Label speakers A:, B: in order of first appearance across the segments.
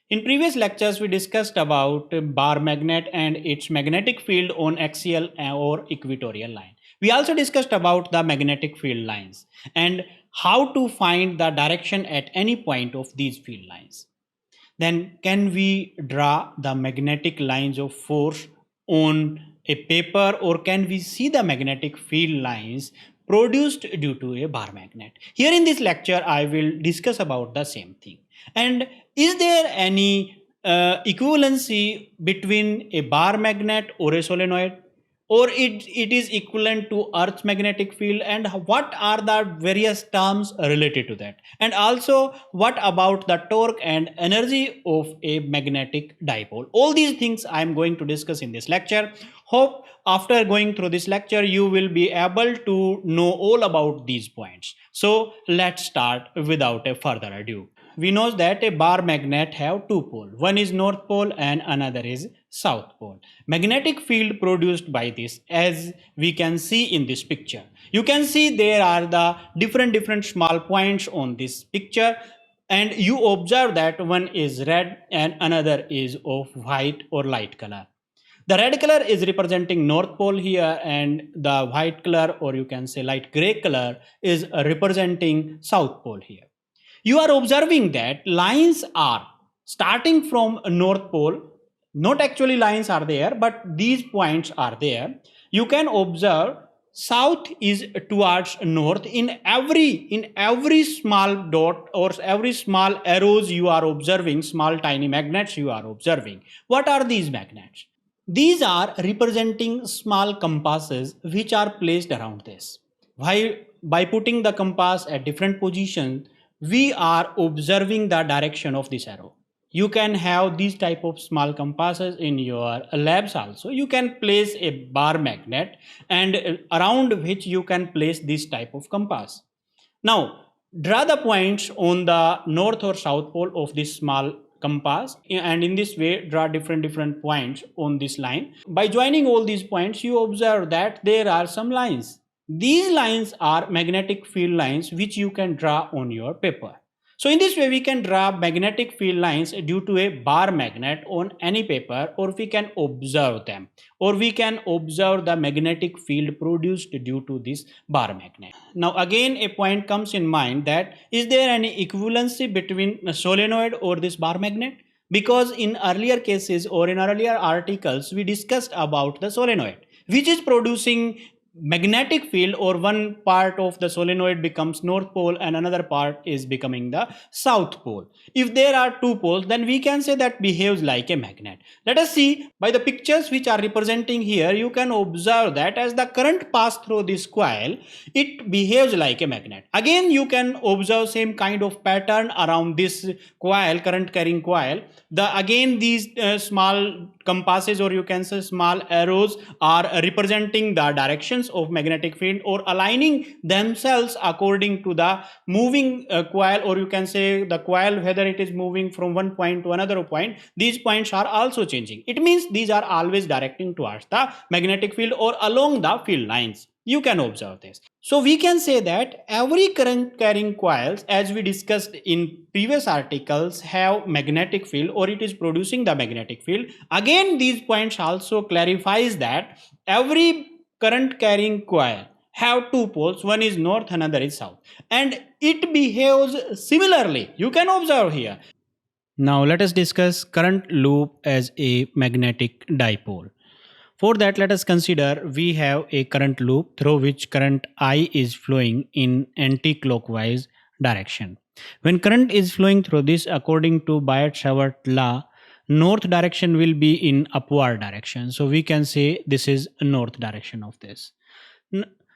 A: In previous lectures, we discussed about bar magnet and its magnetic field on axial or equatorial line. We also discussed about the magnetic field lines and how to find the direction at any point of these field lines. Then can we draw the magnetic lines of force on a paper, or can we see the magnetic field lines produced due to a bar magnet? Here in this lecture, I will discuss about the same thing. And is there any equivalency between a bar magnet or a solenoid? Or it is equivalent to Earth's magnetic field, and what are the various terms related to that? And also, what about the torque and energy of a magnetic dipole? All these things I am going to discuss in this lecture. Hope after going through this lecture, you will be able to know all about these points. So let's start without a further ado. We know that a bar magnet have two poles. One is north pole and another is south pole. Magnetic field produced by this, as we can see in this picture. You can see there are the different small points on this picture, and you observe that one is red and another is of white or light color. The red color is representing north pole here, and the white color, or you can say light gray color, is representing south pole here. You are observing that lines are starting from north pole. Not actually lines are there, but these points are there. You can observe south is towards north in every small dot or every small arrows you are observing, small tiny magnets you are observing. What are these magnets? These are representing small compasses which are placed around this. By putting the compass at different positions, we are observing the direction of this arrow. You can have these type of small compasses in your labs also. You can place a bar magnet and around which you can place this type of compass. Now, draw the points on the north or south pole of this small compass, and in this way draw different points on this line. By joining all these points, you observe that there are some lines. These lines are magnetic field lines which you can draw on your paper. So in this way, we can draw magnetic field lines due to a bar magnet on any paper, or we can observe them, or we can observe the magnetic field produced due to this bar magnet. Now again, a point comes in mind, that is there any equivalency between a solenoid or this bar magnet? Because in earlier cases or in earlier articles, we discussed about the solenoid, which is producing magnetic field, or one part of the solenoid becomes north pole and another part is becoming the south pole. If there are two poles, then we can say that behaves like a magnet. Let us see by the pictures which are representing here. You can observe that as the current pass through this coil, it behaves like a magnet. Again, you can observe same kind of pattern around this coil, current carrying coil. Again these small compasses, or you can say small arrows, are representing the directions of magnetic field, or aligning themselves according to the moving coil, or you can say the coil, whether it is moving from one point to another point. These points are also changing. It means these are always directing towards the magnetic field or along the field lines. You can observe this. So we can say that every current carrying coils, as we discussed in previous articles, have magnetic field, or it is producing the magnetic field. Again, these points also clarifies that every current carrying coil have two poles, one is north, another is south, and it behaves similarly. You can observe here. Now let us discuss current loop as a magnetic dipole. For that, let us consider we have a current loop through which current I is flowing in anti-clockwise direction. When current is flowing through this, according to Biot-Savart law, north direction will be in upward direction. So we can say this is a north direction of this.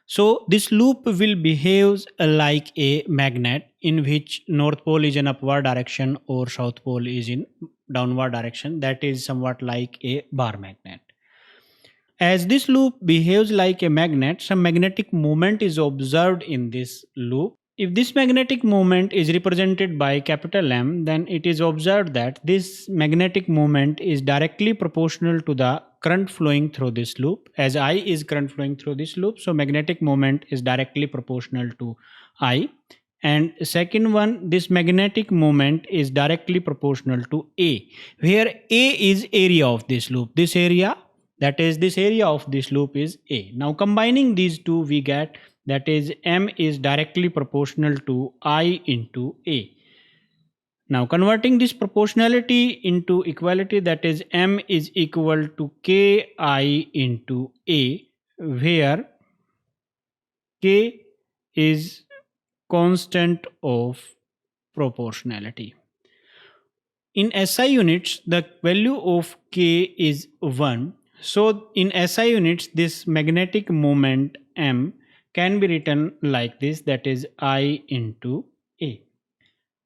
A: So this loop will behave like a magnet, in which north pole is in upward direction or south pole is in downward direction. That is somewhat like a bar magnet. As this loop behaves like a magnet, some magnetic moment is observed in this loop. If this magnetic moment is represented by capital M, then it is observed that this magnetic moment is directly proportional to the current flowing through this loop. As I is current flowing through this loop, so magnetic moment is directly proportional to I. and second one, this magnetic moment is directly proportional to A, where A is area of this loop. This area, that is this area of this loop is A. Now combining these two, we get that is M is directly proportional to I into A. Now converting this proportionality into equality, that is M is equal to Ki into A, where K is constant of proportionality. In SI units, the value of K is 1. So in SI units, this magnetic moment M can be written like this, that is I into A.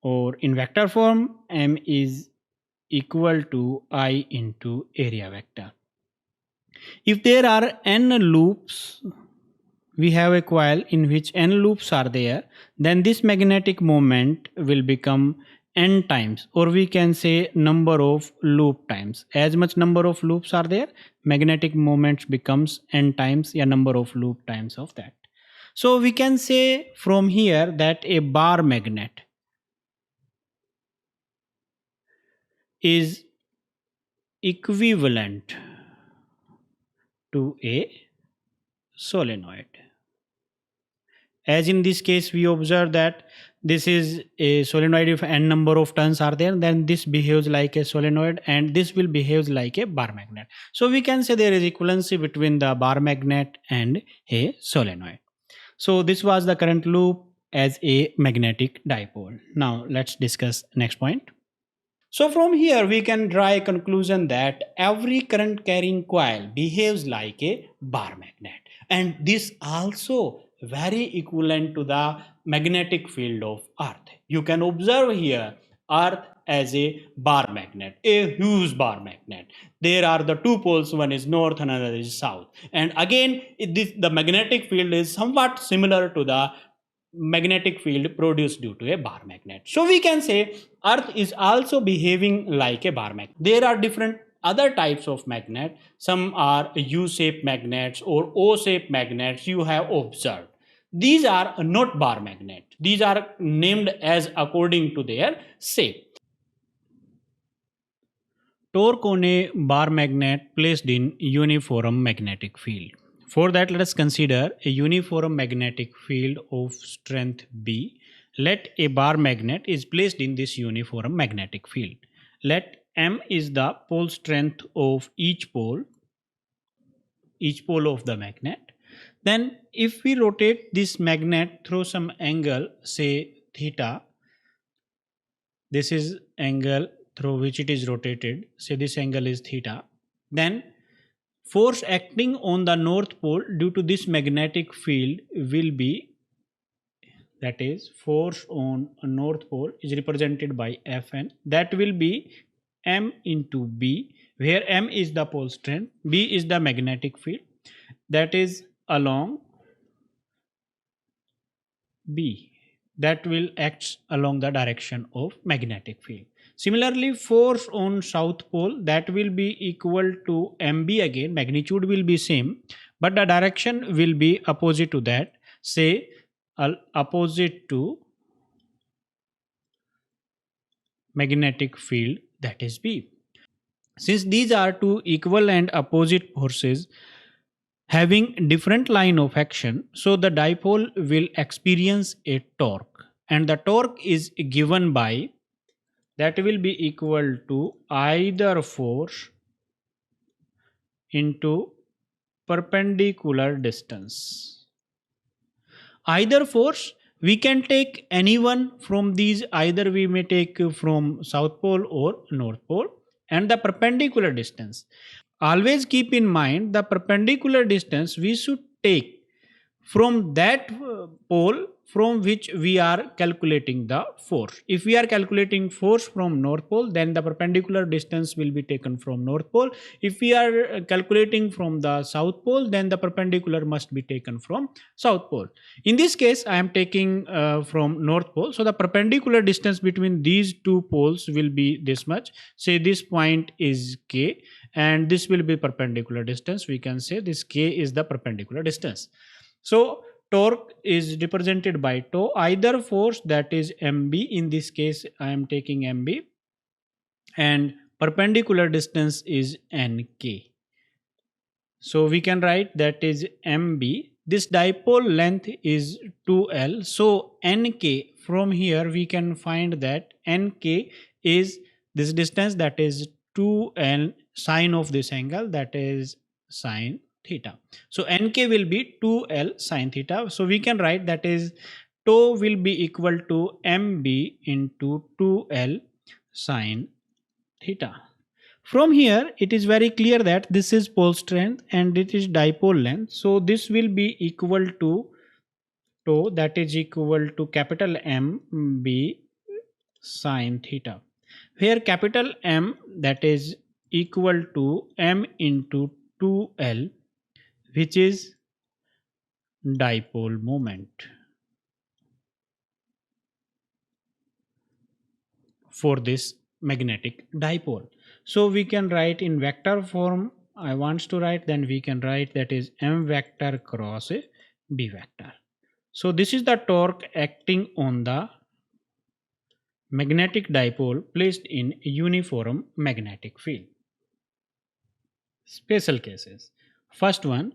A: Or in vector form, M is equal to I into area vector. If there are n loops, we have a coil in which n loops are there, then this magnetic moment will become n times, or we can say number of loop times. As much number of loops are there, magnetic moment becomes n times a number of loop times of that. So we can say from here that a bar magnet is equivalent to a solenoid. As in this case, we observe that this is a solenoid. If n number of turns are there, then this behaves like a solenoid and this will behave like a bar magnet. So we can say there is equivalency between the bar magnet and a solenoid. So this was the current loop as a magnetic dipole. Now let's discuss next point. So from here we can draw a conclusion that every current carrying coil behaves like a bar magnet, and this also very equivalent to the magnetic field of earth. You can observe here earth as a bar magnet, a huge bar magnet. There are the two poles, one is north, another is south, and again the magnetic field is somewhat similar to the magnetic field produced due to a bar magnet. So we can say earth is also behaving like a bar magnet. There are different other types of magnet. Some are U-shaped magnets or O-shaped magnets you have observed. These are not bar magnet. These are named as according to their shape. Torque on a bar magnet placed in uniform magnetic field. For that, let us consider a uniform magnetic field of strength B. Let a bar magnet is placed in this uniform magnetic field. Let M is the pole strength of each pole of the magnet. Then if we rotate this magnet through some angle, say theta, this is angle through which it is rotated, say this angle is theta, then force acting on the north pole due to this magnetic field will be, that is force on a north pole is represented by Fn, that will be M into B, where M is the pole strength, B is the magnetic field, that is along B, that will act along the direction of magnetic field. Similarly, force on south pole, that will be equal to mb, again magnitude will be same but the direction will be opposite to that, say opposite to magnetic field, that is B. Since these are two equal and opposite forces having different line of action, so the dipole will experience a torque, and the torque is given by, that will be equal to either force into perpendicular distance. Either force, we can take any one from these, either we may take from south pole or north pole, and the perpendicular distance. Always keep in mind the perpendicular distance we should take from that pole from which we are calculating the force. If we are calculating force from north pole, then the perpendicular distance will be taken from north pole. If we are calculating from the south pole, then the perpendicular must be taken from south pole. In this case, I am taking from north pole, so the perpendicular distance between these two poles will be this much. Say this point is K, and this will be perpendicular distance. We can say this K is the perpendicular distance. So torque is represented by tau, either force, that is mb. In this case I am taking mb, and perpendicular distance is nk. So we can write that is mb. This dipole length is 2l. So nk, from here we can find that nk is this distance, that is 2l sine of this angle, that is sine theta. So nk will be 2l sine theta. So we can write that is tau will be equal to mb into 2l sine theta. From here, it is very clear that this is pole strength and it is dipole length. So this will be equal to tau, that is equal to capital M B sine theta. Here capital M, that is equal to M into 2L, which is dipole moment for this magnetic dipole. So we can write in vector form. I wants to write, then we can write that is m vector cross b vector. So this is the torque acting on the magnetic dipole placed in uniform magnetic field. Special cases. First one,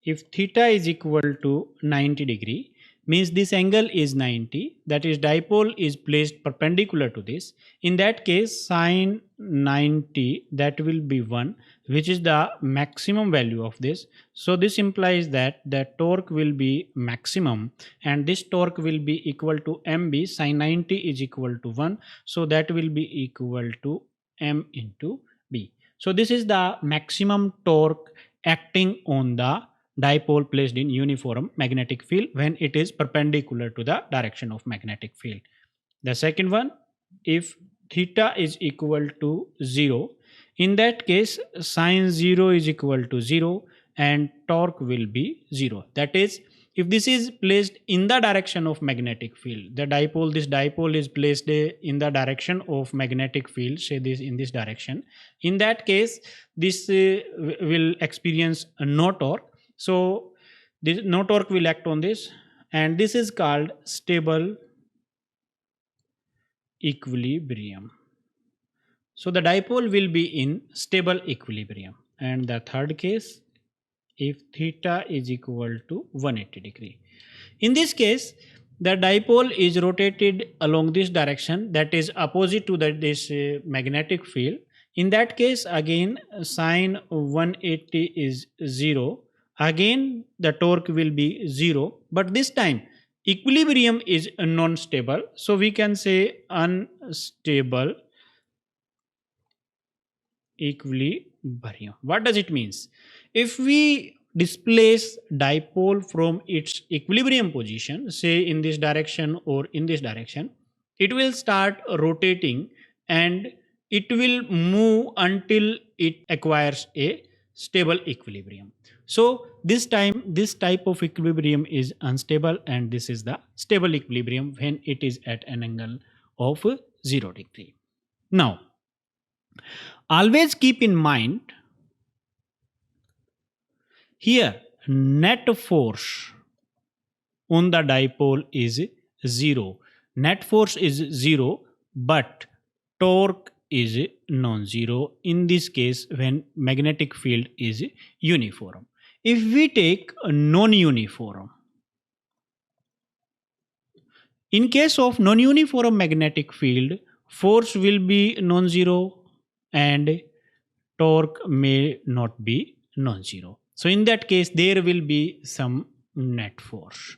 A: if theta is equal to 90 degree, means this angle is 90, that is dipole is placed perpendicular to this. In that case sine 90, that will be 1, which is the maximum value of this. So this implies that the torque will be maximum, and this torque will be equal to mb. Sine 90 is equal to 1, so that will be equal to m into b. So this is the maximum torque acting on the dipole placed in uniform magnetic field when it is perpendicular to the direction of magnetic field. The second one, if theta is equal to 0, in that case sine 0 is equal to 0 and torque will be 0. That is, if this is placed in the direction of magnetic field, the dipole, this dipole is placed in the direction of magnetic field, say this in this direction, in that case this will experience no torque. So this no torque will act on this, and this is called stable equilibrium. So the dipole will be in stable equilibrium. And the third case, if theta is equal to 180 degree. In this case, the dipole is rotated along this direction, that is opposite to this magnetic field. In that case, again sine 180 is 0. Again the torque will be 0, but this time equilibrium is non-stable. So we can say unstable equilibrium. What does it means? If we displace dipole from its equilibrium position, say in this direction or in this direction, it will start rotating and it will move until it acquires a stable equilibrium. So this time this type of equilibrium is unstable, and this is the stable equilibrium when it is at an angle of 0 degree. Now always keep in mind here net force on the dipole is 0. Net force is 0, but torque is non-zero in this case when magnetic field is uniform. If we take a non-uniform, in case of non-uniform magnetic field, force will be non-zero and torque may not be non-zero. So in that case, there will be some net force.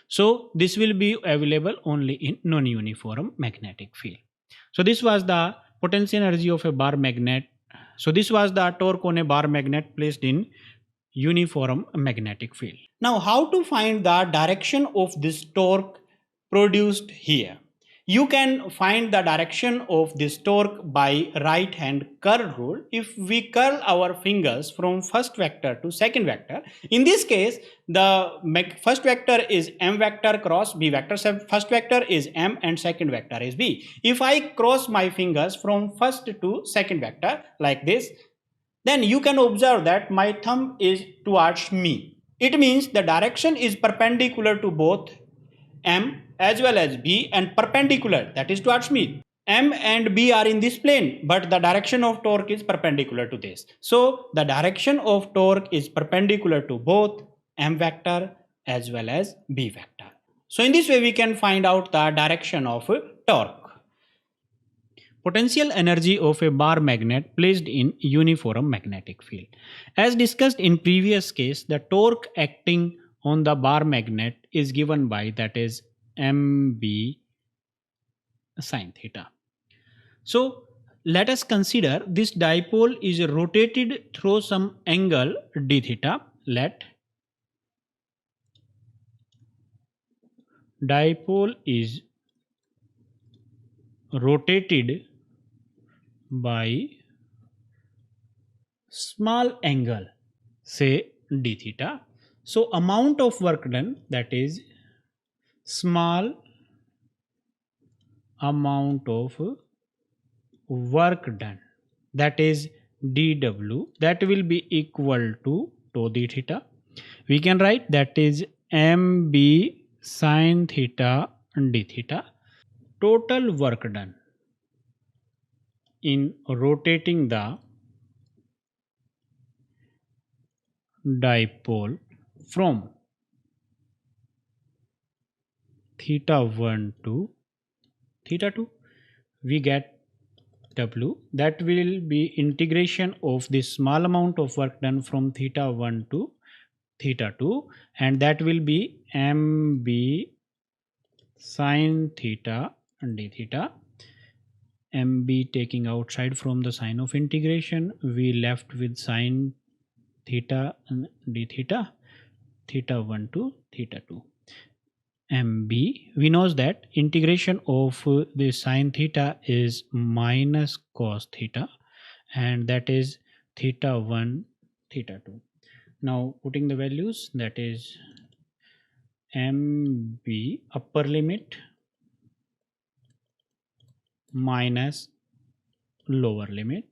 A: So this will be available only in non-uniform magnetic field. So this was the potential energy of a bar magnet. So this was the torque on a bar magnet placed in uniform magnetic field. Now how to find the direction of this torque produced here? You can find the direction of this torque by right hand curl rule. If we curl our fingers from first vector to second vector, in this case the first vector is m vector cross b vector. So first vector is m and second vector is b. If I cross my fingers from first to second vector like this, then you can observe that my thumb is towards me. It means the direction is perpendicular to both M as well as B and perpendicular, that is towards me. M and B are in this plane, but the direction of torque is perpendicular to this. So the direction of torque is perpendicular to both M vector as well as B vector. So in this way we can find out the direction of torque. Potential energy of a bar magnet placed in uniform magnetic field. As discussed in previous case, the torque acting on the bar magnet is given by, that is, mb sine theta. So let us consider this dipole is rotated through some angle d theta. Let dipole is rotated by small angle, say d theta. So amount of work done, that is small amount of work done, that is dw, that will be equal to tau d theta. We can write that is mb sine theta d theta. Total work done in rotating the dipole from theta 1 to theta 2, we get w, that will be integration of this small amount of work done from theta 1 to theta 2, and that will be mb sine theta d theta. Mb taking outside from the sign of integration, we left with sine theta d theta, theta 1 to theta 2. mb, we knows that integration of the sine theta is minus cos theta, and that is theta 1 theta 2. Now putting the values, that is mb upper limit minus lower limit.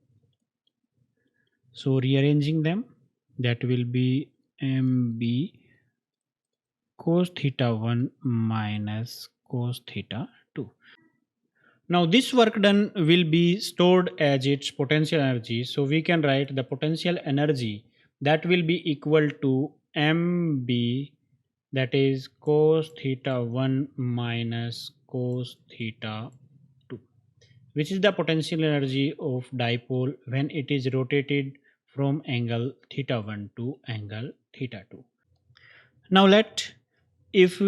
A: So rearranging them, that will be mb cos theta 1 minus cos theta 2. Now this work done will be stored as its potential energy. So we can write the potential energy, that will be equal to mb, that is cos theta 1 minus cos theta 2, which is the potential energy of dipole when it is rotated from angle theta 1 to angle theta 2. Now let, if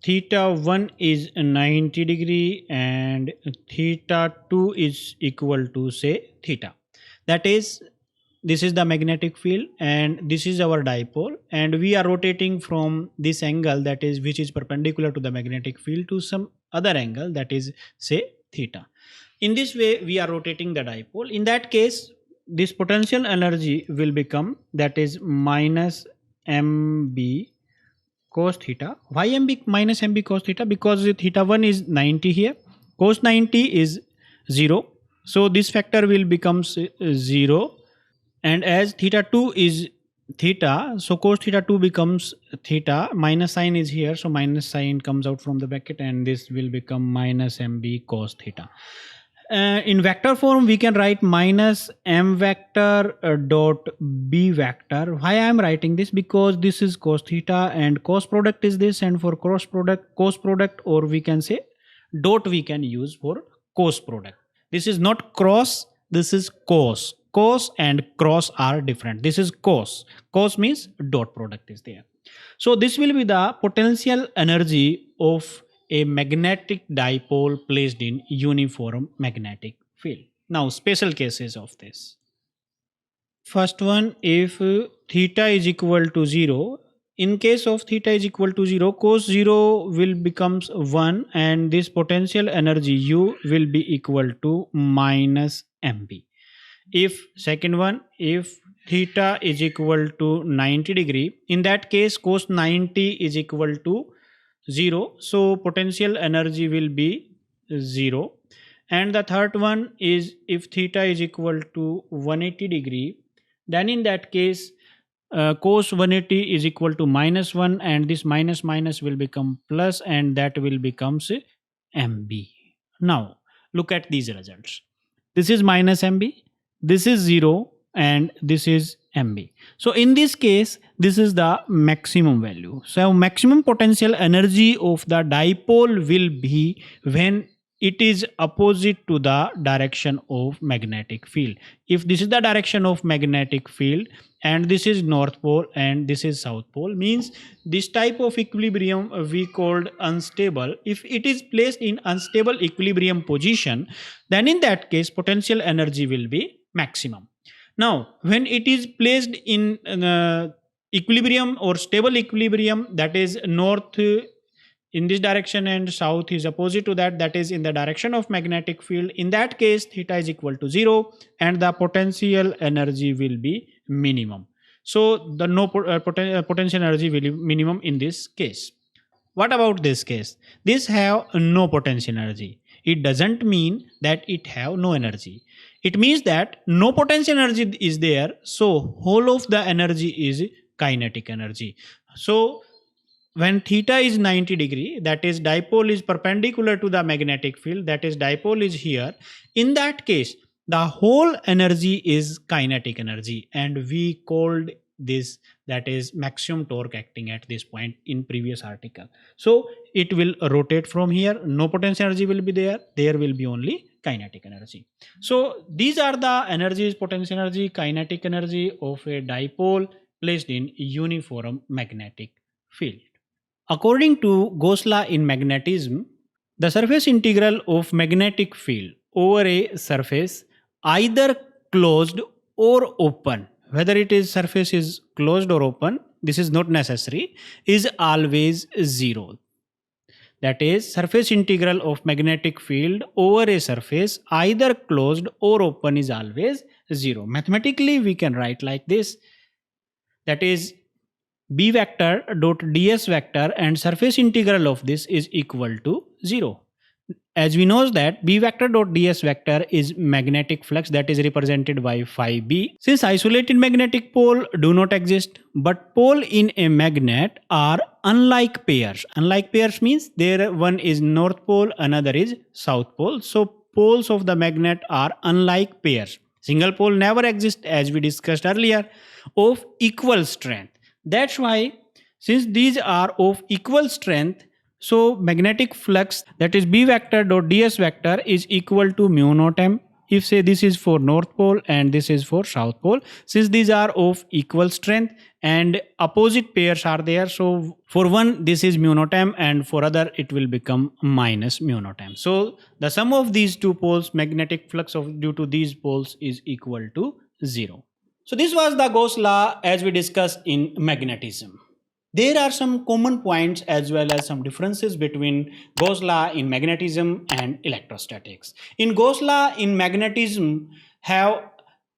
A: theta 1 is 90 degree and theta 2 is equal to, say, theta, that is, this is the magnetic field and this is our dipole, and we are rotating from this angle, that is, which is perpendicular to the magnetic field, to some other angle, that is, say, theta. In this way we are rotating the dipole. In that case this potential energy will become, that is, minus mb cos theta. Why mb minus mb cos theta? Because theta 1 is 90 here, cos 90 is 0, so this factor will become 0, and as theta 2 is theta, so cos theta 2 becomes theta, minus sign is here, so minus sign comes out from the bracket, and this will become minus mb cos theta. In vector form we can write minus m vector dot b vector. Why I am writing this? Because this is cos theta and cos product is this, and for cos product, or we can say dot, we can use for cos product. This is not cross, this is cos. Cos and cross are different. This is cos. Cos means dot product is there. So this will be the potential energy of a magnetic dipole placed in uniform magnetic field. Now special cases of this. First one, if theta is equal to 0, in case of theta is equal to 0, cos 0 will becomes 1, and this potential energy U will be equal to minus mb. If second one, if theta is equal to 90 degree, in that case cos 90 is equal to 0, so potential energy will be 0. And the third one is if theta is equal to 180 degree, then in that case cos 180 is equal to -1, and this minus minus will become plus, and that will becomes MB. Now look at these results. This is minus MB, this is 0, and this is MB. So in this case, this is the maximum value. So maximum potential energy of the dipole will be when it is opposite to the direction of magnetic field. If this is the direction of magnetic field and this is north pole and this is south pole, means this type of equilibrium we called unstable. If it is placed in unstable equilibrium position, then in that case potential energy will be maximum. Now when it is placed in equilibrium or stable equilibrium, that is north in this direction and south is opposite to that, that is in the direction of magnetic field, in that case theta is equal to 0 and the potential energy will be minimum. So the potential energy will be minimum in this case. What about this case? This have no potential energy. It doesn't mean that it have no energy. It means that no potential energy is there, so whole of the energy is kinetic energy. So when theta is 90 degree, that is dipole is perpendicular to the magnetic field, that is dipole is here, in that case the whole energy is kinetic energy, and we called this, that is maximum torque acting at this point in previous article. So it will rotate from here, no potential energy will be there, there will be only kinetic energy. So these are the energies, potential energy, kinetic energy of a dipole placed in uniform magnetic field. According to Gauss law in magnetism, the surface integral of magnetic field over a surface either closed or open, whether it is surface is closed or open, this is not necessary, is always 0. That is, surface integral of magnetic field over a surface either closed or open is always 0. Mathematically we can write like this, that is b vector dot ds vector, and surface integral of this is equal to 0. As we know that b vector dot ds vector is magnetic flux, that is represented by phi b. Since isolated magnetic pole do not exist, but pole in a magnet are unlike pairs. Unlike pairs means there one is north pole, another is south pole. So poles of the magnet are unlike pairs. Single pole never exists, as we discussed earlier, of equal strength. That's why, since these are of equal strength, so magnetic flux, that is b vector dot ds vector, is equal to mu naught m. If say this is for north pole and this is for south pole, since these are of equal strength and opposite pairs are there, so for one this is mu naught m and for other it will become minus mu naught m. So the sum of these two poles, magnetic flux of due to these poles, is equal to 0. So this was the Gauss law as we discussed in magnetism. There are some common points as well as some differences between Gauss law in magnetism and electrostatics. In Gauss law in magnetism have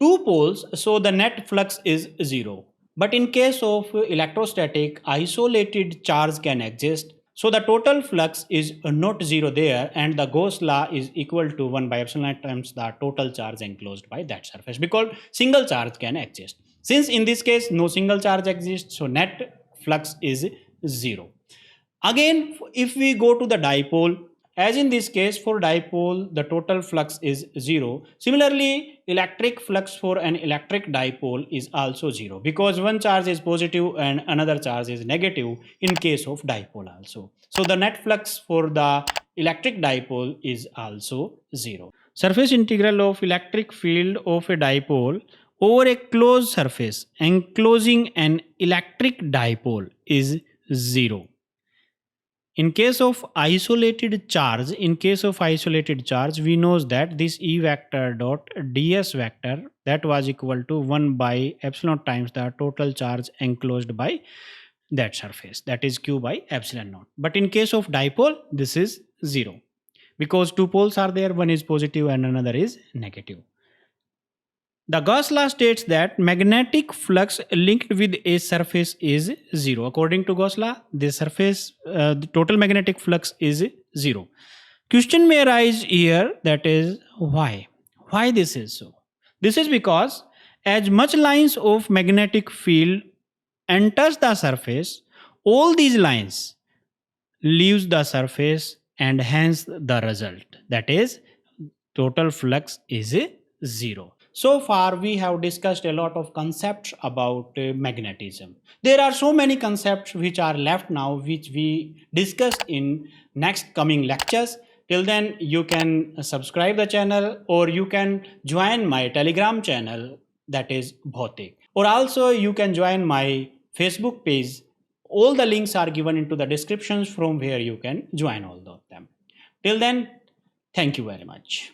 A: two poles, so the net flux is 0. But in case of electrostatic, isolated charge can exist. So the total flux is not 0 there, and the Gauss law is equal to 1 by epsilon naught times the total charge enclosed by that surface, because single charge can exist. Since in this case no single charge exists, so net flux is 0. Again, if we go to the dipole, as in this case for dipole the total flux is 0. Similarly, electric flux for an electric dipole is also 0, because one charge is positive and another charge is negative in case of dipole also. So the net flux for the electric dipole is also 0. Surface integral of electric field of a dipole over a closed surface enclosing an electric dipole is 0. In case of isolated charge, we know that this E vector dot ds vector, that was equal to 1 by epsilon times the total charge enclosed by that surface, that is q by epsilon naught. But in case of dipole, this is 0, because two poles are there, one is positive and another is negative. The Gauss law states that magnetic flux linked with a surface is 0. According to Gauss law, the surface, the total magnetic flux is 0. Question may arise here, that is why? Why this is so? This is because as much lines of magnetic field enters the surface, all these lines leaves the surface, and hence the result, that is total flux is a zero. So far we have discussed a lot of concepts about magnetism. There are so many concepts which are left now, which we discussed in next coming lectures. Till then you can subscribe the channel, or you can join my telegram channel, that is BHAUTIK, or also you can join my Facebook page. All the links are given into the descriptions from where you can join all of them. Till then, thank you very much.